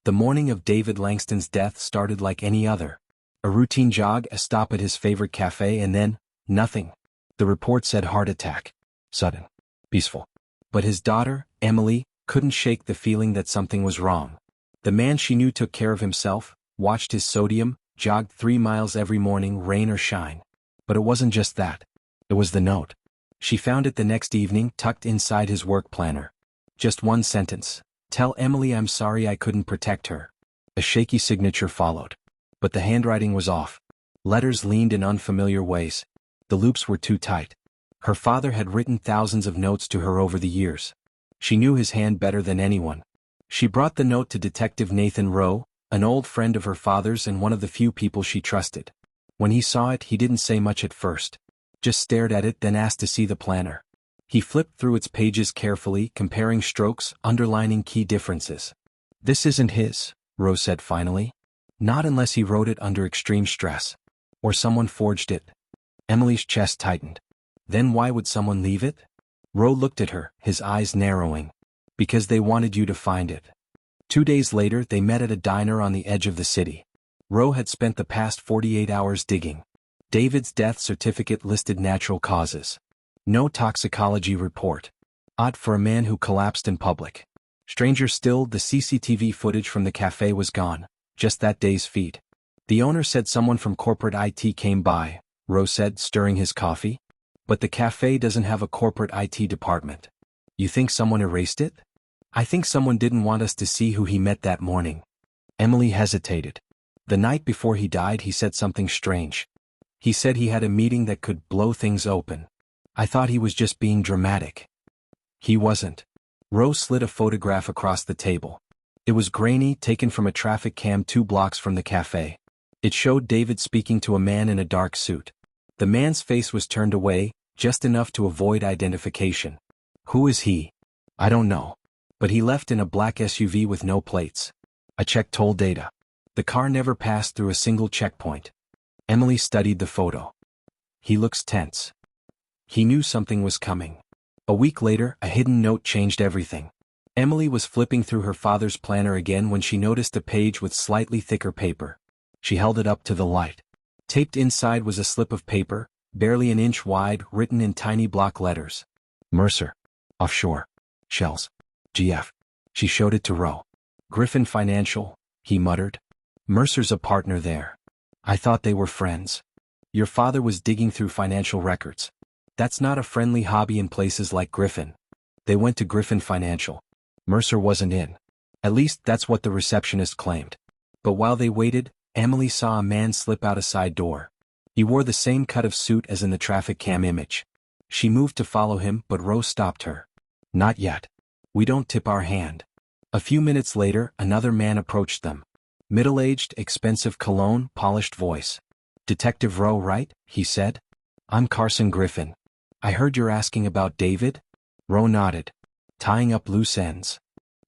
The morning of David Langston's death started like any other. A routine jog, a stop at his favorite cafe, and then, nothing. The report said heart attack. Sudden. Peaceful. But his daughter, Emily, couldn't shake the feeling that something was wrong. The man she knew took care of himself, watched his sodium, jogged 3 miles every morning, rain or shine. But it wasn't just that. It was the note. She found it the next evening, tucked inside his work planner. Just one sentence. Tell Emily I'm sorry I couldn't protect her. A shaky signature followed. But the handwriting was off. Letters leaned in unfamiliar ways. The loops were too tight. Her father had written thousands of notes to her over the years. She knew his hand better than anyone. She brought the note to Detective Nathan Rowe, an old friend of her father's and one of the few people she trusted. When he saw it, he didn't say much at first. Just stared at it, then asked to see the planner. He flipped through its pages carefully, comparing strokes, underlining key differences. This isn't his, Rose said finally. Not unless he wrote it under extreme stress. Or someone forged it. Emily's chest tightened. Then why would someone leave it? Rowe looked at her, his eyes narrowing. Because they wanted you to find it. 2 days later, they met at a diner on the edge of the city. Rowe had spent the past 48 hours digging. David's death certificate listed natural causes. No toxicology report. Odd for a man who collapsed in public. Stranger still, the CCTV footage from the cafe was gone, just that day's feed. The owner said someone from corporate IT came by, Rose said, stirring his coffee. But the cafe doesn't have a corporate IT department. You think someone erased it? I think someone didn't want us to see who he met that morning. Emily hesitated. The night before he died, he said something strange. He said he had a meeting that could blow things open. I thought he was just being dramatic. He wasn't. Rose slid a photograph across the table. It was grainy, taken from a traffic cam 2 blocks from the cafe. It showed David speaking to a man in a dark suit. The man's face was turned away, just enough to avoid identification. Who is he? I don't know. But he left in a black SUV with no plates. I checked toll data. The car never passed through a single checkpoint. Emily studied the photo. He looks tense. He knew something was coming. A week later, a hidden note changed everything. Emily was flipping through her father's planner again when she noticed a page with slightly thicker paper. She held it up to the light. Taped inside was a slip of paper, barely an inch wide, written in tiny block letters. Mercer. Offshore. Shells. GF. She showed it to Rowe. Griffin Financial, he muttered. Mercer's a partner there. I thought they were friends. Your father was digging through financial records. That's not a friendly hobby in places like Griffin. They went to Griffin Financial. Mercer wasn't in. At least that's what the receptionist claimed. But while they waited, Emily saw a man slip out a side door. He wore the same cut of suit as in the traffic cam image. She moved to follow him, but Rose stopped her. Not yet. We don't tip our hand. A few minutes later, another man approached them. Middle-aged, expensive cologne, polished voice. Detective Rowe, right? He said. I'm Carson Griffin. I heard you're asking about David? Rowe nodded. Tying up loose ends.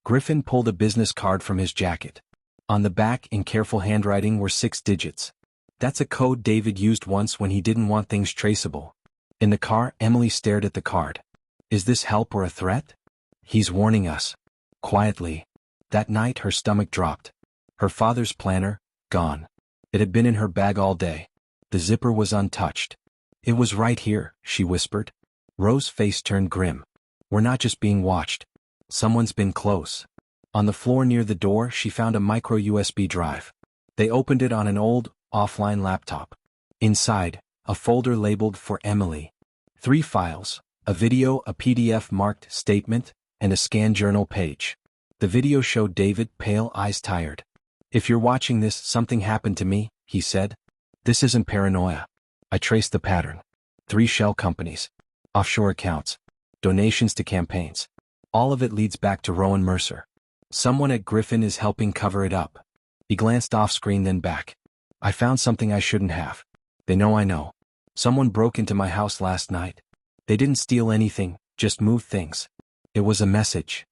Griffin pulled a business card from his jacket. On the back, in careful handwriting, were 6 digits. That's a code David used once when he didn't want things traceable. In the car, Emily stared at the card. Is this help or a threat? He's warning us. Quietly. That night, her stomach dropped. Her father's planner, gone. It had been in her bag all day. The zipper was untouched. It was right here, she whispered. Rose's face turned grim. We're not just being watched. Someone's been close. On the floor near the door, she found a micro USB drive. They opened it on an old, offline laptop. Inside, a folder labeled for Emily. 3 files, a video, a PDF marked statement, and a scanned journal page. The video showed David, pale, eyes tired. If you're watching this, something happened to me, he said. This isn't paranoia. I traced the pattern. 3 shell companies. Offshore accounts. Donations to campaigns. All of it leads back to Rowan Mercer. Someone at Griffin is helping cover it up. He glanced off-screen, then back. I found something I shouldn't have. They know I know. Someone broke into my house last night. They didn't steal anything, just moved things. It was a message.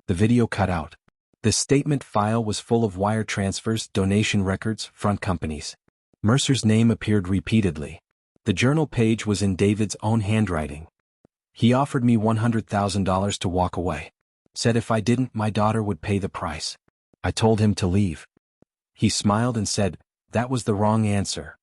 The video cut out. The statement file was full of wire transfers, donation records, front companies. Mercer's name appeared repeatedly. The journal page was in David's own handwriting. He offered me $100,000 to walk away. Said if I didn't, my daughter would pay the price. I told him to leave. He smiled and said, that was the wrong answer.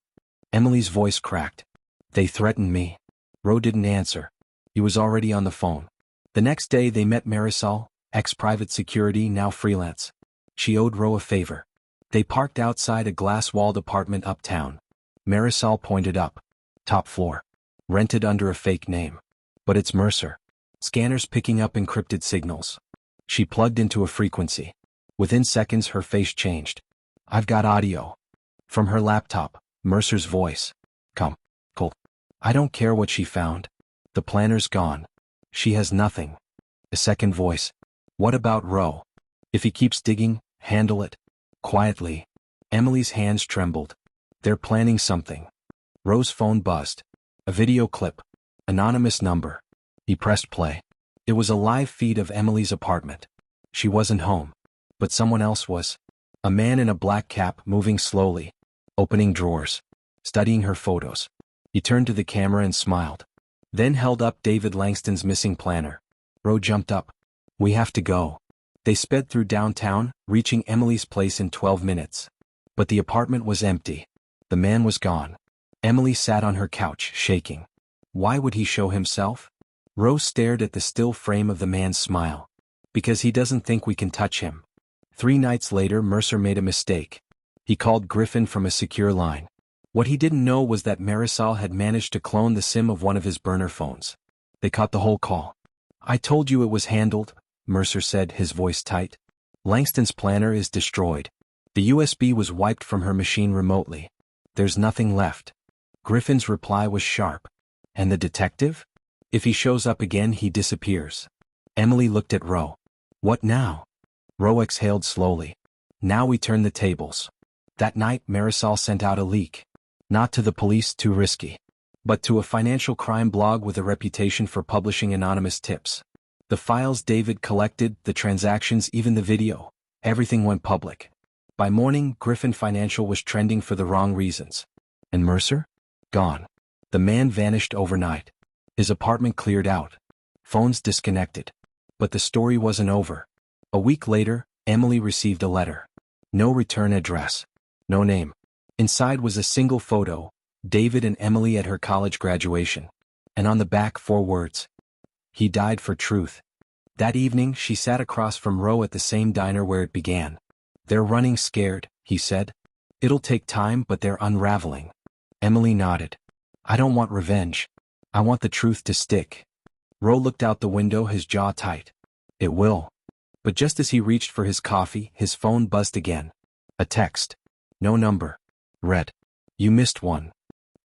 Emily's voice cracked. They threatened me. Ro didn't answer. He was already on the phone. The next day they met Marisol, ex-private security, now freelance. She owed Ro a favor. They parked outside a glass-walled apartment uptown. Marisol pointed up. Top floor. Rented under a fake name. But it's Mercer. Scanners picking up encrypted signals. She plugged into a frequency. Within seconds her face changed. I've got audio. From her laptop, Mercer's voice. Come, Colt. I don't care what she found. The planner's gone. She has nothing. A second voice. What about Ro? If he keeps digging, handle it. Quietly. Emily's hands trembled. They're planning something. Ro's phone buzzed. A video clip. Anonymous number. He pressed play. It was a live feed of Emily's apartment. She wasn't home. But someone else was. A man in a black cap moving slowly. Opening drawers. Studying her photos. He turned to the camera and smiled. Then held up David Langston's missing planner. Ro jumped up. We have to go. They sped through downtown, reaching Emily's place in 12 minutes. But the apartment was empty. The man was gone. Emily sat on her couch, shaking. Why would he show himself? Ro stared at the still frame of the man's smile. Because he doesn't think we can touch him. 3 nights later Mercer made a mistake. He called Griffin from a secure line. What he didn't know was that Marisol had managed to clone the SIM of one of his burner phones. They caught the whole call. I told you it was handled, Mercer said, his voice tight. Langston's planner is destroyed. The USB was wiped from her machine remotely. There's nothing left. Griffin's reply was sharp. And the detective? If he shows up again he disappears. Emily looked at Ro. What now? Ro exhaled slowly. Now we turn the tables. That night Marisol sent out a leak. Not to the police, too risky. But to a financial crime blog with a reputation for publishing anonymous tips. The files David collected, the transactions, even the video. Everything went public. By morning, Griffin Financial was trending for the wrong reasons. And Mercer? Gone. The man vanished overnight. His apartment cleared out. Phones disconnected. But the story wasn't over. A week later, Emily received a letter. No return address. No name. Inside was a single photo, David and Emily at her college graduation. And on the back 4 words. He died for truth. That evening she sat across from Ro at the same diner where it began. They're running scared, he said. It'll take time but they're unraveling. Emily nodded. I don't want revenge. I want the truth to stick. Ro looked out the window, his jaw tight. It will. But just as he reached for his coffee, his phone buzzed again. A text. No number. Read. You missed one.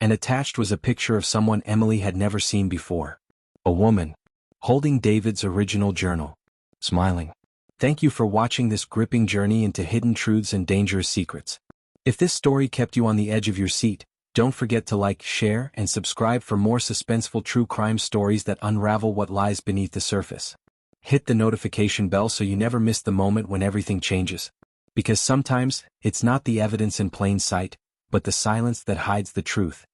And attached was a picture of someone Emily had never seen before. A woman. Holding David's original journal. Smiling. Thank you for watching this gripping journey into hidden truths and dangerous secrets. If this story kept you on the edge of your seat, don't forget to like, share, and subscribe for more suspenseful true crime stories that unravel what lies beneath the surface. Hit the notification bell so you never miss the moment when everything changes. Because sometimes, it's not the evidence in plain sight, but the silence that hides the truth.